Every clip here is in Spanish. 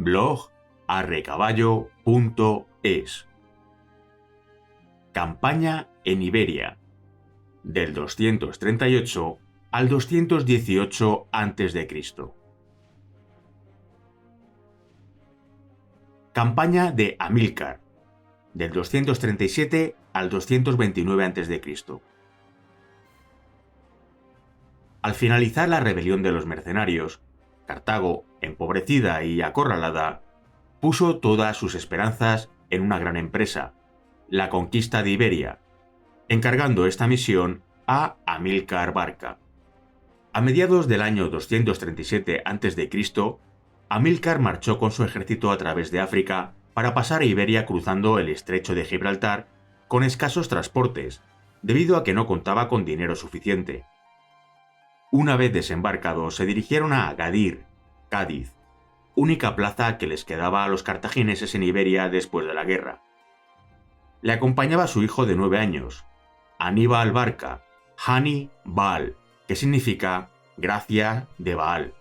Blog arrecaballo.es. Campaña en Iberia, del 238 al 218 a.C. Campaña de Amílcar, del 237 al 229 a.C. Al finalizar la rebelión de los mercenarios, Cartago, empobrecida y acorralada, puso todas sus esperanzas en una gran empresa, la conquista de Iberia, encargando esta misión a Amílcar Barca. A mediados del año 237 a.C., Amílcar marchó con su ejército a través de África para pasar a Iberia cruzando el estrecho de Gibraltar con escasos transportes, debido a que no contaba con dinero suficiente. Una vez desembarcados, se dirigieron a Gadir, Cádiz, única plaza que les quedaba a los cartagineses en Iberia después de la guerra. Le acompañaba su hijo de 9 años, Aníbal Barca, Hani Baal, que significa gracia de Baal,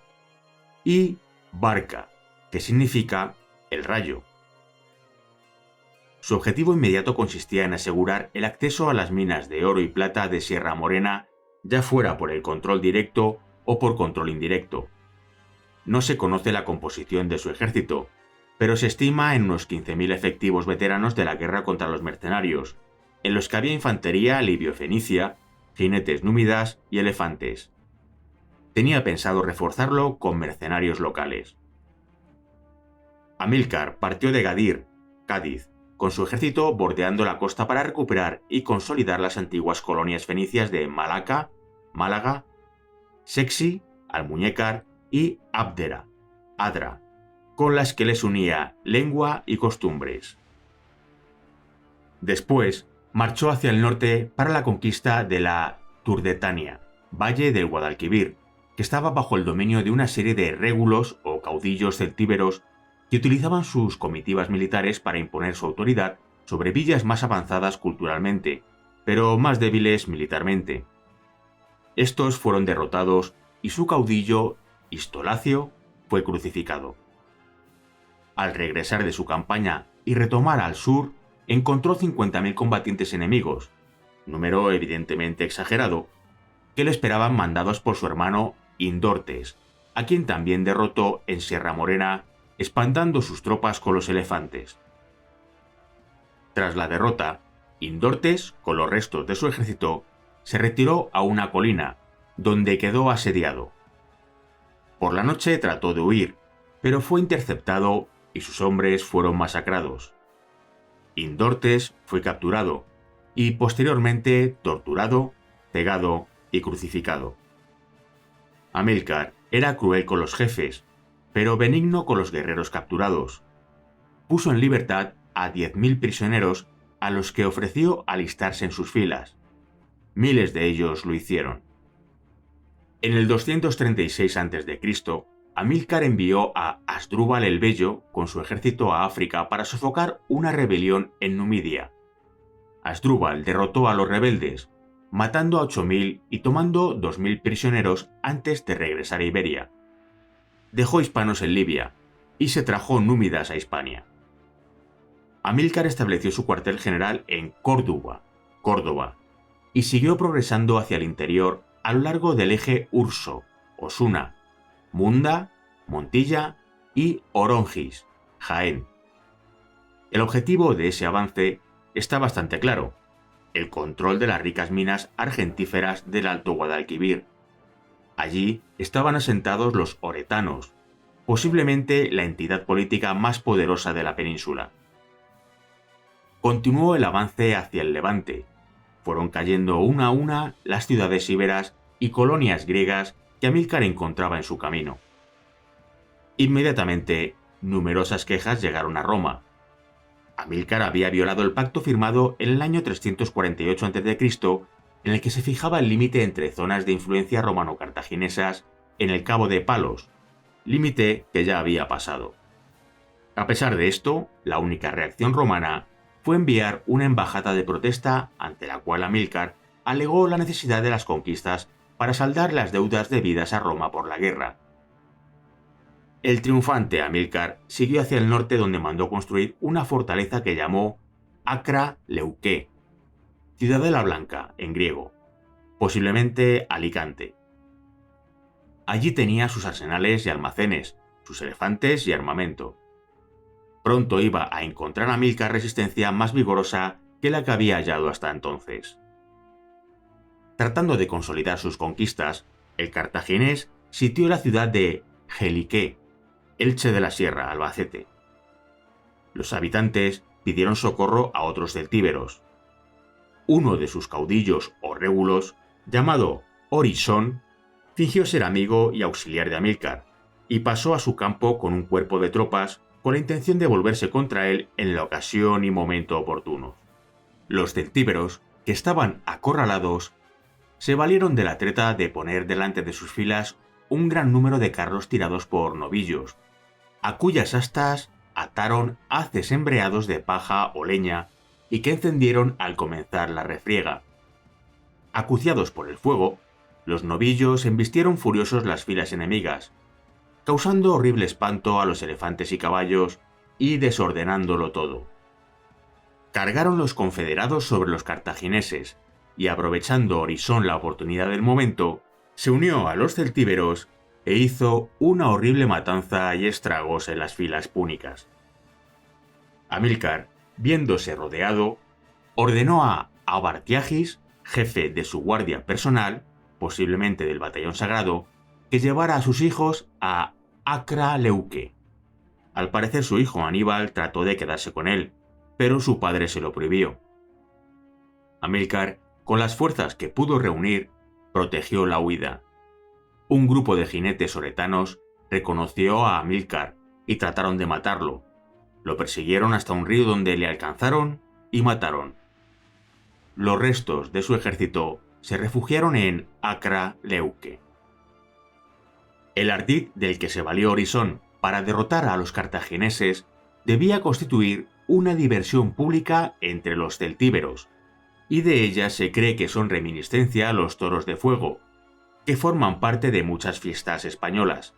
y Barca, que significa el rayo. Su objetivo inmediato consistía en asegurar el acceso a las minas de oro y plata de Sierra Morena, ya fuera por el control directo o por control indirecto. No se conoce la composición de su ejército, pero se estima en unos 15.000 efectivos veteranos de la guerra contra los mercenarios, en los que había infantería libio-fenicia, jinetes númidas y elefantes. Tenía pensado reforzarlo con mercenarios locales. Amílcar partió de Gadir, Cádiz, con su ejército bordeando la costa para recuperar y consolidar las antiguas colonias fenicias de Malaca, Málaga, Sexi, Almuñécar y Abdera, Adra, con las que les unía lengua y costumbres. Después, marchó hacia el norte para la conquista de la Turdetania, valle del Guadalquivir, que estaba bajo el dominio de una serie de régulos o caudillos celtíberos que utilizaban sus comitivas militares para imponer su autoridad sobre villas más avanzadas culturalmente, pero más débiles militarmente. Estos fueron derrotados y su caudillo, Istolacio, fue crucificado. Al regresar de su campaña y retomar al sur, encontró 50.000 combatientes enemigos, número evidentemente exagerado, que le esperaban mandados por su hermano Indortes, a quien también derrotó en Sierra Morena, espantando sus tropas con los elefantes. Tras la derrota, Indortes, con los restos de su ejército, se retiró a una colina, donde quedó asediado. Por la noche trató de huir, pero fue interceptado y sus hombres fueron masacrados. Indortes fue capturado y posteriormente torturado, pegado y crucificado. Amílcar era cruel con los jefes, pero benigno con los guerreros capturados. Puso en libertad a 10.000 prisioneros a los que ofreció alistarse en sus filas. Miles de ellos lo hicieron. En el 236 a.C., Amílcar envió a Asdrúbal el Bello con su ejército a África para sofocar una rebelión en Numidia. Asdrúbal derrotó a los rebeldes, matando a 8.000 y tomando 2.000 prisioneros antes de regresar a Iberia. Dejó hispanos en Libia y se trajo númidas a Hispania. Amílcar estableció su cuartel general en Córdoba, y siguió progresando hacia el interior a lo largo del eje Urso, Osuna, Munda, Montilla y Orongis, Jaén. El objetivo de ese avance está bastante claro: el control de las ricas minas argentíferas del Alto Guadalquivir. Allí estaban asentados los oretanos, posiblemente la entidad política más poderosa de la península. Continuó el avance hacia el levante. Fueron cayendo una a una las ciudades íberas y colonias griegas que Amílcar encontraba en su camino. Inmediatamente, numerosas quejas llegaron a Roma. Amílcar había violado el pacto firmado en el año 348 a.C., en el que se fijaba el límite entre zonas de influencia romano-cartaginesas en el Cabo de Palos, límite que ya había pasado. A pesar de esto, la única reacción romana fue enviar una embajada de protesta ante la cual Amílcar alegó la necesidad de las conquistas para saldar las deudas debidas a Roma por la guerra. El triunfante Amílcar siguió hacia el norte, donde mandó construir una fortaleza que llamó Acra Leuqué, Ciudadela Blanca en griego, posiblemente Alicante. Allí tenía sus arsenales y almacenes, sus elefantes y armamento. Pronto iba a encontrar Amílcar resistencia más vigorosa que la que había hallado hasta entonces. Tratando de consolidar sus conquistas, el cartaginés sitió la ciudad de Geliqué, Elche de la Sierra, Albacete. Los habitantes pidieron socorro a otros celtíberos. Uno de sus caudillos o régulos, llamado Orisón, fingió ser amigo y auxiliar de Amílcar, y pasó a su campo con un cuerpo de tropas con la intención de volverse contra él en la ocasión y momento oportunos. Los celtíberos, que estaban acorralados, se valieron de la treta de poner delante de sus filas un gran número de carros tirados por novillos, a cuyas astas ataron haces embreados de paja o leña y que encendieron al comenzar la refriega. Acuciados por el fuego, los novillos embistieron furiosos las filas enemigas, causando horrible espanto a los elefantes y caballos y desordenándolo todo. Cargaron los confederados sobre los cartagineses y, aprovechando Orisón la oportunidad del momento, se unió a los celtíberos e hizo una horrible matanza y estragos en las filas púnicas. Amílcar, viéndose rodeado, ordenó a Abartiagis, jefe de su guardia personal, posiblemente del batallón sagrado, que llevara a sus hijos a Acra Leuqué. Al parecer su hijo Aníbal trató de quedarse con él, pero su padre se lo prohibió. Amílcar, con las fuerzas que pudo reunir, protegió la huida. Un grupo de jinetes oretanos reconoció a Amílcar y trataron de matarlo. Lo persiguieron hasta un río, donde le alcanzaron y mataron. Los restos de su ejército se refugiaron en Acra Leuqué. El ardid del que se valió Orisón para derrotar a los cartagineses debía constituir una diversión pública entre los celtíberos, y de ella se cree que son reminiscencia a los toros de fuego, que forman parte de muchas fiestas españolas.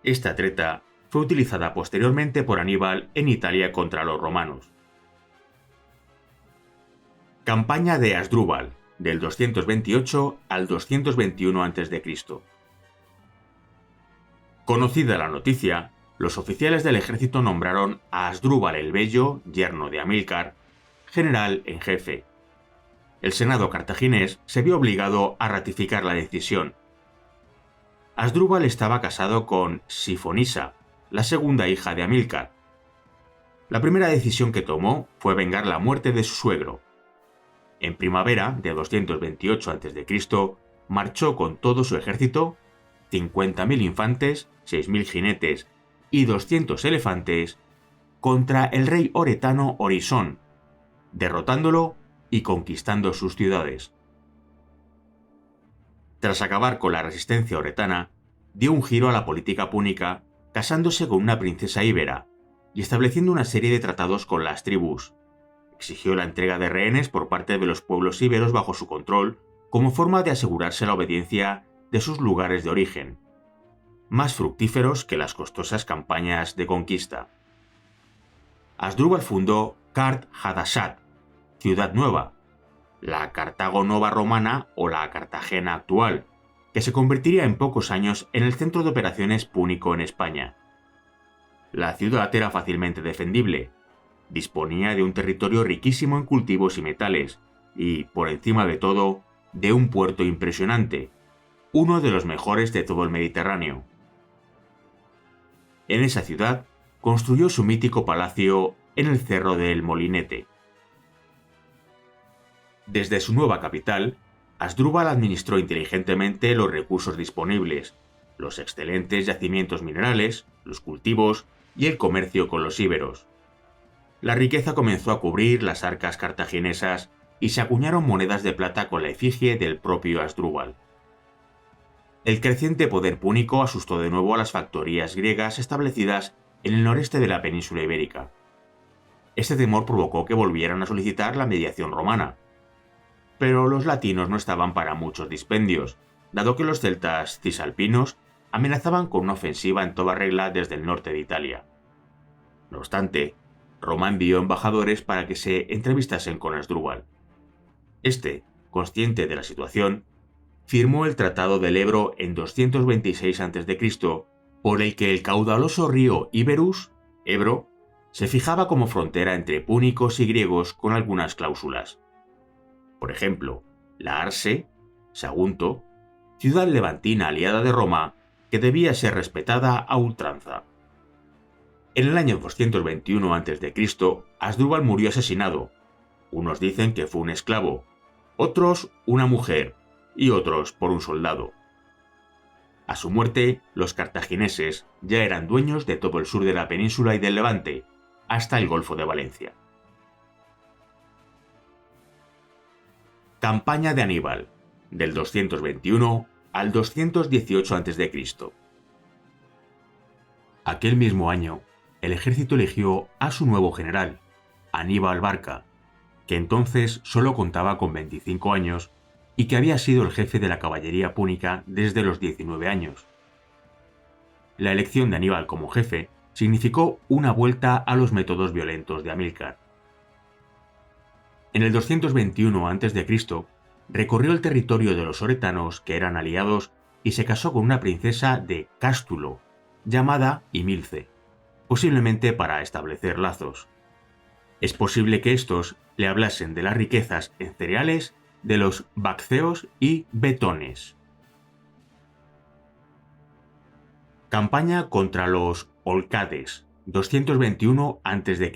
Esta treta fue utilizada posteriormente por Aníbal en Italia contra los romanos. Campaña de Asdrúbal, del 228 al 221 a.C. Conocida la noticia, los oficiales del ejército nombraron a Asdrúbal el Bello, yerno de Amílcar, general en jefe. El senado cartaginés se vio obligado a ratificar la decisión. Asdrúbal estaba casado con Sifonisa, la segunda hija de Amílcar. La primera decisión que tomó fue vengar la muerte de su suegro. En primavera de 228 a.C., marchó con todo su ejército, 50.000 infantes, 6.000 jinetes y 200 elefantes, contra el rey oretano Orisón, derrotándolo y conquistando sus ciudades. Tras acabar con la resistencia oretana, dio un giro a la política púnica, casándose con una princesa íbera y estableciendo una serie de tratados con las tribus. Exigió la entrega de rehenes por parte de los pueblos íberos bajo su control, como forma de asegurarse la obediencia de sus lugares de origen, más fructíferos que las costosas campañas de conquista. Asdrúbal fundó Cart Hadashat, ciudad nueva, la Cartago Nova romana o la Cartagena actual, que se convertiría en pocos años en el centro de operaciones púnico en España. La ciudad era fácilmente defendible, disponía de un territorio riquísimo en cultivos y metales, y, por encima de todo, de un puerto impresionante, uno de los mejores de todo el Mediterráneo. En esa ciudad construyó su mítico palacio en el Cerro del Molinete. Desde su nueva capital, Asdrúbal administró inteligentemente los recursos disponibles, los excelentes yacimientos minerales, los cultivos y el comercio con los íberos. La riqueza comenzó a cubrir las arcas cartaginesas y se acuñaron monedas de plata con la efigie del propio Asdrúbal. El creciente poder púnico asustó de nuevo a las factorías griegas establecidas en el noreste de la península ibérica. Este temor provocó que volvieran a solicitar la mediación romana. Pero los latinos no estaban para muchos dispendios, dado que los celtas cisalpinos amenazaban con una ofensiva en toda regla desde el norte de Italia. No obstante, Roma envió embajadores para que se entrevistasen con Asdrúbal. Este, consciente de la situación, firmó el Tratado del Ebro en 226 a.C., por el que el caudaloso río Iberus, Ebro, se fijaba como frontera entre púnicos y griegos con algunas cláusulas. Por ejemplo, la Arse, Sagunto, ciudad levantina aliada de Roma, que debía ser respetada a ultranza. En el año 221 a.C., Asdrúbal murió asesinado. Unos dicen que fue un esclavo, otros una mujer y otros por un soldado. A su muerte, los cartagineses ya eran dueños de todo el sur de la península y del Levante, hasta el Golfo de Valencia. Campaña de Aníbal, del 221 al 218 a.C. Aquel mismo año, el ejército eligió a su nuevo general, Aníbal Barca, que entonces solo contaba con 25 años y que había sido el jefe de la caballería púnica desde los 19 años. La elección de Aníbal como jefe significó una vuelta a los métodos violentos de Amílcar. En el 221 a.C., recorrió el territorio de los oretanos que eran aliados y se casó con una princesa de Cástulo, llamada Imilce, posiblemente para establecer lazos. Es posible que estos le hablasen de las riquezas en cereales de los bacceos y betones. Campaña contra los Olcades, 221 a.C.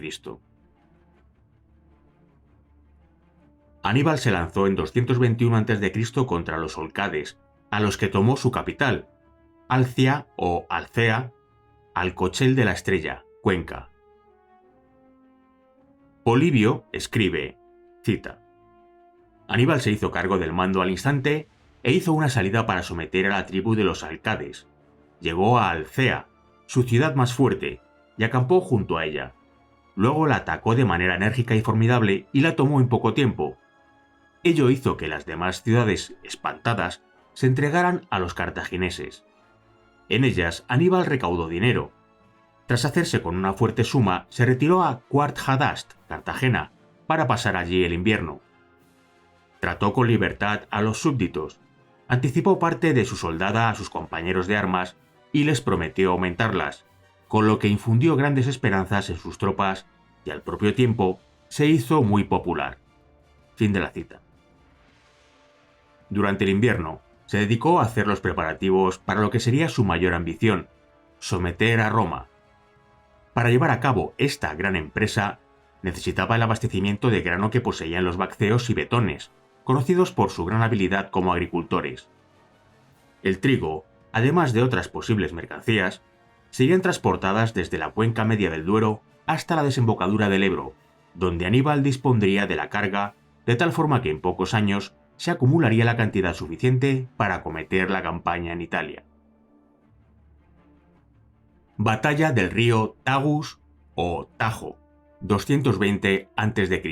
Aníbal se lanzó en 221 a.C. contra los Olcades, a los que tomó su capital, Alcia o Alcea, Alcochel de la Estrella, Cuenca. Polibio escribe, cita: Aníbal se hizo cargo del mando al instante e hizo una salida para someter a la tribu de los Alcades. Llegó a Alcea, su ciudad más fuerte, y acampó junto a ella. Luego la atacó de manera enérgica y formidable y la tomó en poco tiempo. Ello hizo que las demás ciudades, espantadas, se entregaran a los cartagineses. En ellas Aníbal recaudó dinero. Tras hacerse con una fuerte suma, se retiró a Quart Hadast, Cartagena, para pasar allí el invierno. Trató con libertad a los súbditos, anticipó parte de su soldada a sus compañeros de armas y les prometió aumentarlas, con lo que infundió grandes esperanzas en sus tropas y al propio tiempo se hizo muy popular. Fin de la cita. Durante el invierno, se dedicó a hacer los preparativos para lo que sería su mayor ambición, someter a Roma. Para llevar a cabo esta gran empresa, necesitaba el abastecimiento de grano que poseían los bacceos y betones, conocidos por su gran habilidad como agricultores. El trigo, además de otras posibles mercancías, serían transportadas desde la cuenca media del Duero hasta la desembocadura del Ebro, donde Aníbal dispondría de la carga, de tal forma que en pocos años se acumularía la cantidad suficiente para acometer la campaña en Italia. Batalla del río Tagus o Tajo, 220 a.C.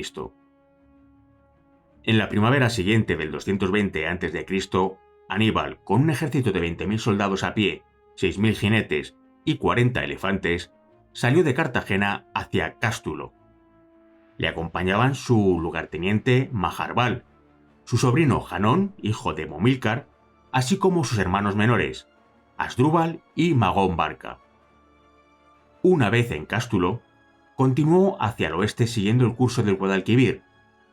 En la primavera siguiente del 220 a.C., Aníbal, con un ejército de 20.000 soldados a pie, 6.000 jinetes y 40 elefantes, salió de Cartagena hacia Cástulo. Le acompañaban su lugarteniente Majarbal, su sobrino Janón, hijo de Momílcar, así como sus hermanos menores, Asdrúbal y Magón Barca. Una vez en Cástulo, continuó hacia el oeste siguiendo el curso del Guadalquivir.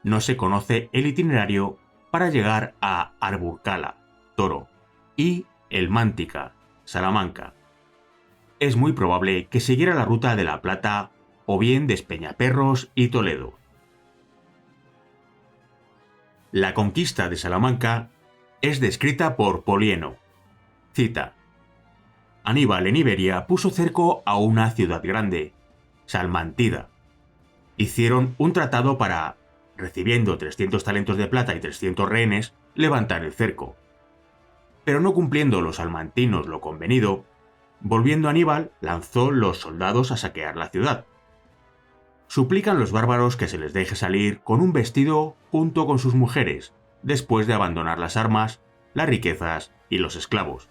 No se conoce el itinerario para llegar a Arburcala, Toro, y El Mántica, Salamanca. Es muy probable que siguiera la ruta de La Plata o bien de Espeñaperros y Toledo. La conquista de Salamanca es descrita por Polieno. Cita: Aníbal en Iberia puso cerco a una ciudad grande, Salmantida. Hicieron un tratado para, recibiendo 300 talentos de plata y 300 rehenes, levantar el cerco. Pero no cumpliendo los salmantinos lo convenido, volviendo Aníbal lanzó los soldados a saquear la ciudad. Suplican los bárbaros que se les deje salir con un vestido junto con sus mujeres, después de abandonar las armas, las riquezas y los esclavos.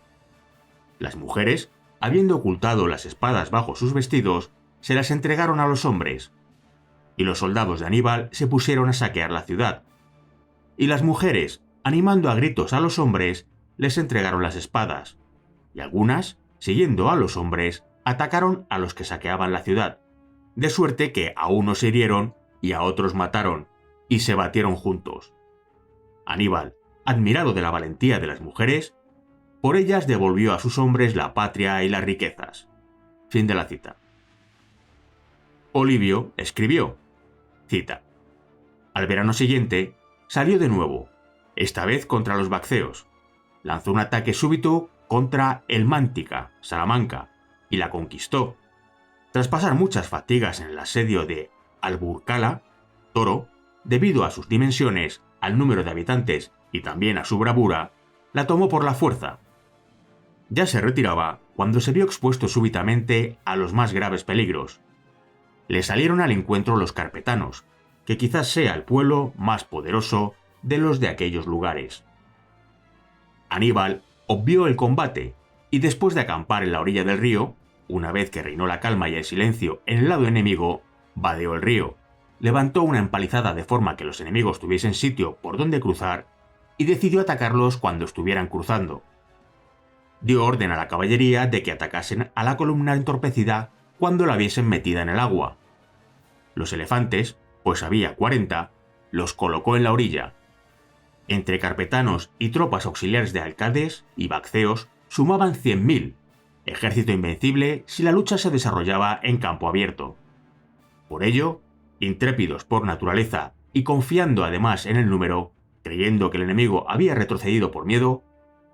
Las mujeres, habiendo ocultado las espadas bajo sus vestidos, se las entregaron a los hombres, y los soldados de Aníbal se pusieron a saquear la ciudad. Y las mujeres, animando a gritos a los hombres, les entregaron las espadas, y algunas, siguiendo a los hombres, atacaron a los que saqueaban la ciudad, de suerte que a unos hirieron y a otros mataron, y se batieron juntos. Aníbal, admirado de la valentía de las mujeres, por ellas devolvió a sus hombres la patria y las riquezas. Fin de la cita. Polibio escribió, cita: al verano siguiente, salió de nuevo, esta vez contra los Bacceos. Lanzó un ataque súbito contra el Mántica, Salamanca, y la conquistó. Tras pasar muchas fatigas en el asedio de Alburcala, Toro, debido a sus dimensiones, al número de habitantes y también a su bravura, la tomó por la fuerza. Ya se retiraba cuando se vio expuesto súbitamente a los más graves peligros. Le salieron al encuentro los carpetanos, que quizás sea el pueblo más poderoso de los de aquellos lugares. Aníbal obvió el combate y después de acampar en la orilla del río, una vez que reinó la calma y el silencio en el lado enemigo, vadeó el río, levantó una empalizada de forma que los enemigos tuviesen sitio por donde cruzar y decidió atacarlos cuando estuvieran cruzando. Dio orden a la caballería de que atacasen a la columna entorpecida cuando la viesen metida en el agua. Los elefantes, pues había 40, los colocó en la orilla. Entre carpetanos y tropas auxiliares de alcaldes y bacceos sumaban 100.000, ejército invencible si la lucha se desarrollaba en campo abierto. Por ello, intrépidos por naturaleza y confiando además en el número, creyendo que el enemigo había retrocedido por miedo,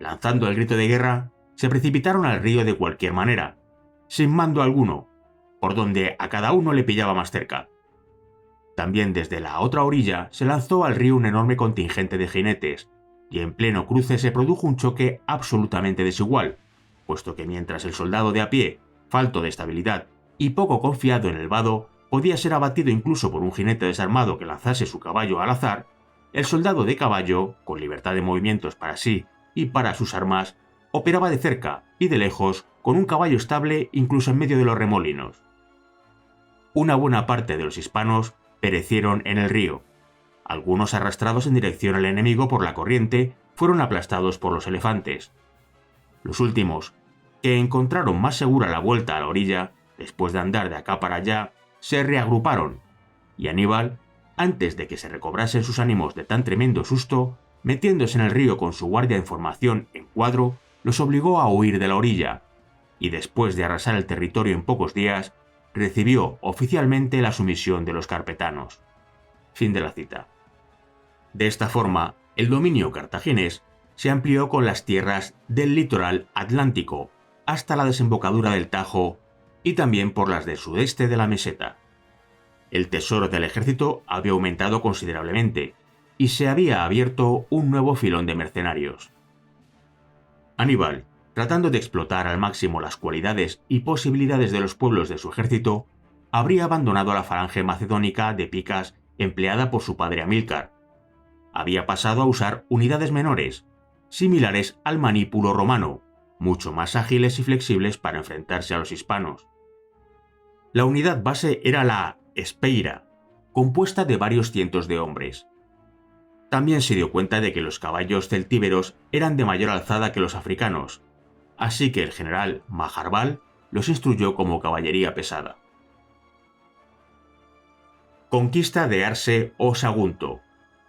lanzando el grito de guerra, se precipitaron al río de cualquier manera, sin mando alguno, por donde a cada uno le pillaba más cerca. También desde la otra orilla se lanzó al río un enorme contingente de jinetes, y en pleno cruce se produjo un choque absolutamente desigual, puesto que mientras el soldado de a pie, falto de estabilidad y poco confiado en el vado, podía ser abatido incluso por un jinete desarmado que lanzase su caballo al azar, el soldado de caballo, con libertad de movimientos para sí y para sus armas, operaba de cerca y de lejos con un caballo estable incluso en medio de los remolinos. Una buena parte de los hispanos perecieron en el río. Algunos arrastrados en dirección al enemigo por la corriente fueron aplastados por los elefantes. Los últimos, que encontraron más segura la vuelta a la orilla, después de andar de acá para allá, se reagruparon, y Aníbal, antes de que se recobrasen sus ánimos de tan tremendo susto, metiéndose en el río con su guardia en formación en cuadro, los obligó a huir de la orilla, y después de arrasar el territorio en pocos días, recibió oficialmente la sumisión de los carpetanos. Fin de la cita. De esta forma, el dominio cartaginés se amplió con las tierras del litoral atlántico hasta la desembocadura del Tajo y también por las del sudeste de la meseta. El tesoro del ejército había aumentado considerablemente y se había abierto un nuevo filón de mercenarios. Aníbal, tratando de explotar al máximo las cualidades y posibilidades de los pueblos de su ejército, habría abandonado a la falange macedónica de picas empleada por su padre Amílcar. Había pasado a usar unidades menores, similares al manípulo romano, mucho más ágiles y flexibles para enfrentarse a los hispanos. La unidad base era la Espeira, compuesta de varios cientos de hombres. También se dio cuenta de que los caballos celtíberos eran de mayor alzada que los africanos, así que el general Majarbal los instruyó como caballería pesada. Conquista de Arse o Sagunto,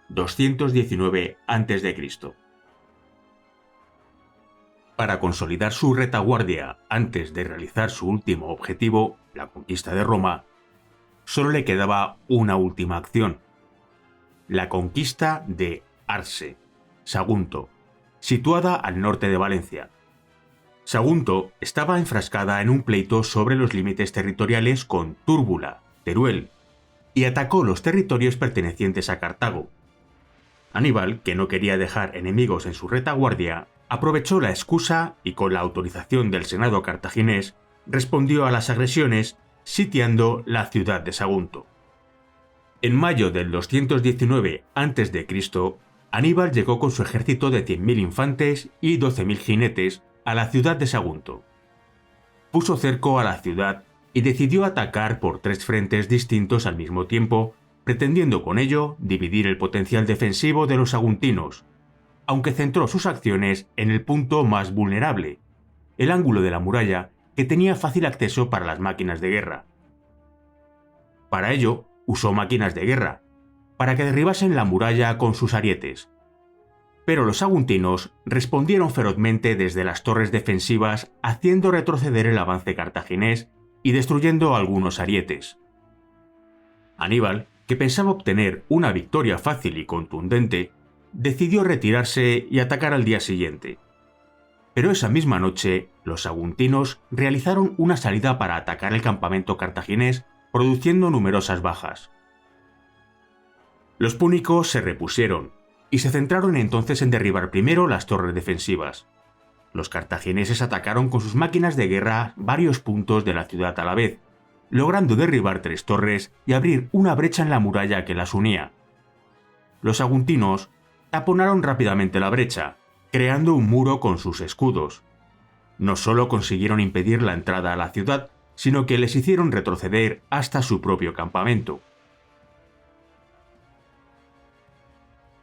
219 a.C. Para consolidar su retaguardia antes de realizar su último objetivo, la conquista de Roma, solo le quedaba una última acción: la conquista de Arse, Sagunto, situada al norte de Valencia. Sagunto estaba enfrascada en un pleito sobre los límites territoriales con Túrbula, Teruel, y atacó los territorios pertenecientes a Cartago. Aníbal, que no quería dejar enemigos en su retaguardia, aprovechó la excusa y con la autorización del Senado cartaginés respondió a las agresiones sitiando la ciudad de Sagunto. En mayo del 219 a.C., Aníbal llegó con su ejército de 100.000 infantes y 12.000 jinetes a la ciudad de Sagunto. Puso cerco a la ciudad y decidió atacar por 3 frentes distintos al mismo tiempo, pretendiendo con ello dividir el potencial defensivo de los saguntinos, aunque centró sus acciones en el punto más vulnerable, el ángulo de la muralla que tenía fácil acceso para las máquinas de guerra. Para ello, usó máquinas de guerra, para que derribasen la muralla con sus arietes. Pero los saguntinos respondieron ferozmente desde las torres defensivas, haciendo retroceder el avance cartaginés y destruyendo algunos arietes. Aníbal, que pensaba obtener una victoria fácil y contundente, decidió retirarse y atacar al día siguiente. Pero esa misma noche, los saguntinos realizaron una salida para atacar el campamento cartaginés, produciendo numerosas bajas. Los púnicos se repusieron, y se centraron entonces en derribar primero las torres defensivas. Los cartagineses atacaron con sus máquinas de guerra varios puntos de la ciudad a la vez, logrando derribar 3 torres y abrir una brecha en la muralla que las unía. Los saguntinos taponaron rápidamente la brecha, creando un muro con sus escudos. No solo consiguieron impedir la entrada a la ciudad, sino que les hicieron retroceder hasta su propio campamento.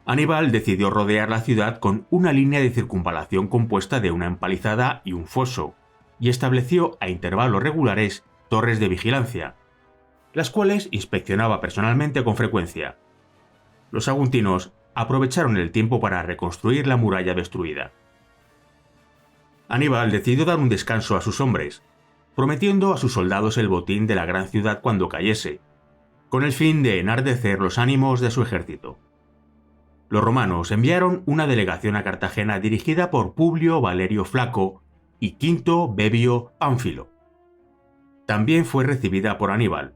Aníbal decidió rodear la ciudad con una línea de circunvalación compuesta de una empalizada y un foso, y estableció a intervalos regulares torres de vigilancia, las cuales inspeccionaba personalmente con frecuencia. Los saguntinos aprovecharon el tiempo para reconstruir la muralla destruida. Aníbal decidió dar un descanso a sus hombres, prometiendo a sus soldados el botín de la gran ciudad cuando cayese, con el fin de enardecer los ánimos de su ejército. Los romanos enviaron una delegación a Cartagena dirigida por Publio Valerio Flaco y Quinto Bebio Pánfilo. También fue recibida por Aníbal.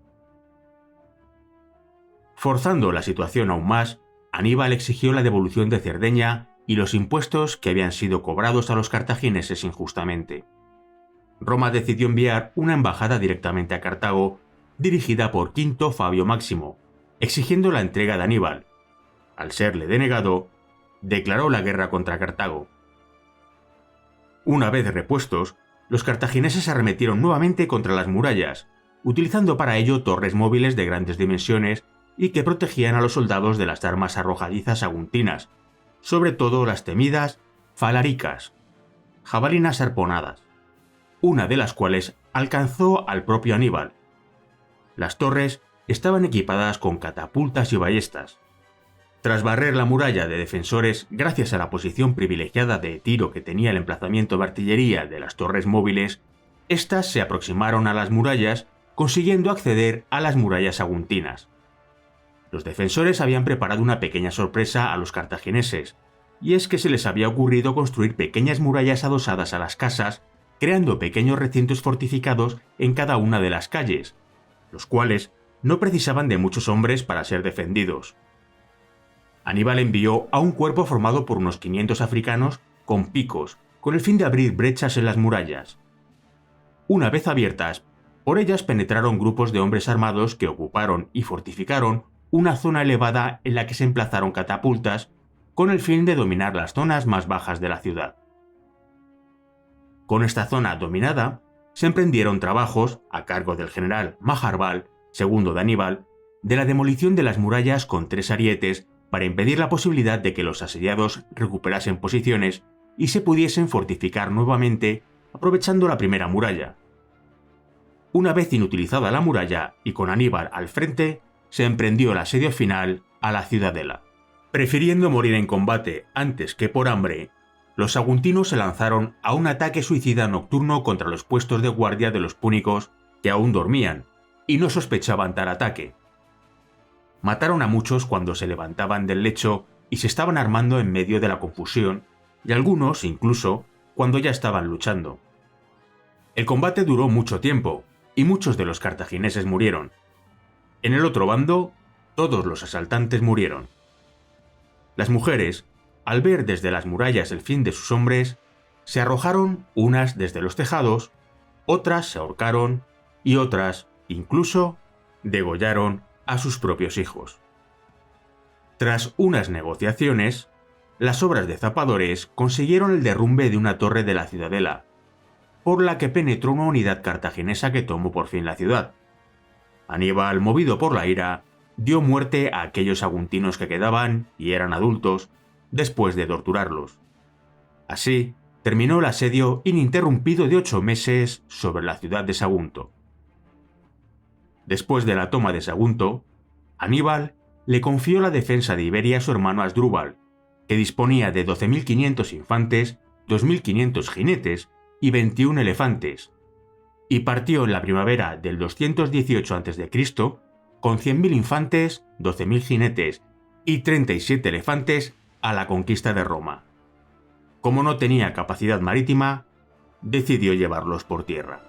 Forzando la situación aún más, Aníbal exigió la devolución de Cerdeña y los impuestos que habían sido cobrados a los cartagineses injustamente. Roma decidió enviar una embajada directamente a Cartago, dirigida por Quinto Fabio Máximo, exigiendo la entrega de Aníbal. Al serle denegado, declaró la guerra contra Cartago. Una vez repuestos, los cartagineses arremetieron nuevamente contra las murallas, utilizando para ello torres móviles de grandes dimensiones y que protegían a los soldados de las armas arrojadizas saguntinas, sobre todo las temidas falaricas, jabalinas arponadas, una de las cuales alcanzó al propio Aníbal. Las torres estaban equipadas con catapultas y ballestas. Tras barrer la muralla de defensores gracias a la posición privilegiada de tiro que tenía el emplazamiento de artillería de las torres móviles, éstas se aproximaron a las murallas, consiguiendo acceder a las murallas saguntinas. Los defensores habían preparado una pequeña sorpresa a los cartagineses, y es que se les había ocurrido construir pequeñas murallas adosadas a las casas, creando pequeños recintos fortificados en cada una de las calles, los cuales no precisaban de muchos hombres para ser defendidos. Aníbal envió a un cuerpo formado por unos 500 africanos con picos, con el fin de abrir brechas en las murallas. Una vez abiertas, por ellas penetraron grupos de hombres armados que ocuparon y fortificaron una zona elevada en la que se emplazaron catapultas, con el fin de dominar las zonas más bajas de la ciudad. Con esta zona dominada, se emprendieron trabajos, a cargo del general Majarbal, segundo de Aníbal, de la demolición de las murallas con 3 arietes para impedir la posibilidad de que los asediados recuperasen posiciones y se pudiesen fortificar nuevamente aprovechando la primera muralla. Una vez inutilizada la muralla y con Aníbal al frente, se emprendió el asedio final a la ciudadela. Prefiriendo morir en combate antes que por hambre, los saguntinos se lanzaron a un ataque suicida nocturno contra los puestos de guardia de los púnicos que aún dormían y no sospechaban tal ataque. Mataron a muchos cuando se levantaban del lecho y se estaban armando en medio de la confusión, y algunos incluso cuando ya estaban luchando. El combate duró mucho tiempo, y muchos de los cartagineses murieron. En el otro bando, todos los asaltantes murieron. Las mujeres, al ver desde las murallas el fin de sus hombres, se arrojaron unas desde los tejados, otras se ahorcaron y otras, incluso, degollaron a sus propios hijos. Tras unas negociaciones, las obras de zapadores consiguieron el derrumbe de una torre de la ciudadela, por la que penetró una unidad cartaginesa que tomó por fin la ciudad. Aníbal, movido por la ira, dio muerte a aquellos saguntinos que quedaban, y eran adultos, después de torturarlos. Así, terminó el asedio ininterrumpido de 8 meses sobre la ciudad de Sagunto. Después de la toma de Sagunto, Aníbal le confió la defensa de Iberia a su hermano Asdrúbal, que disponía de 12.500 infantes, 2.500 jinetes y 21 elefantes, y partió en la primavera del 218 a.C. con 100.000 infantes, 12.000 jinetes y 37 elefantes a la conquista de Roma. Como no tenía capacidad marítima, decidió llevarlos por tierra.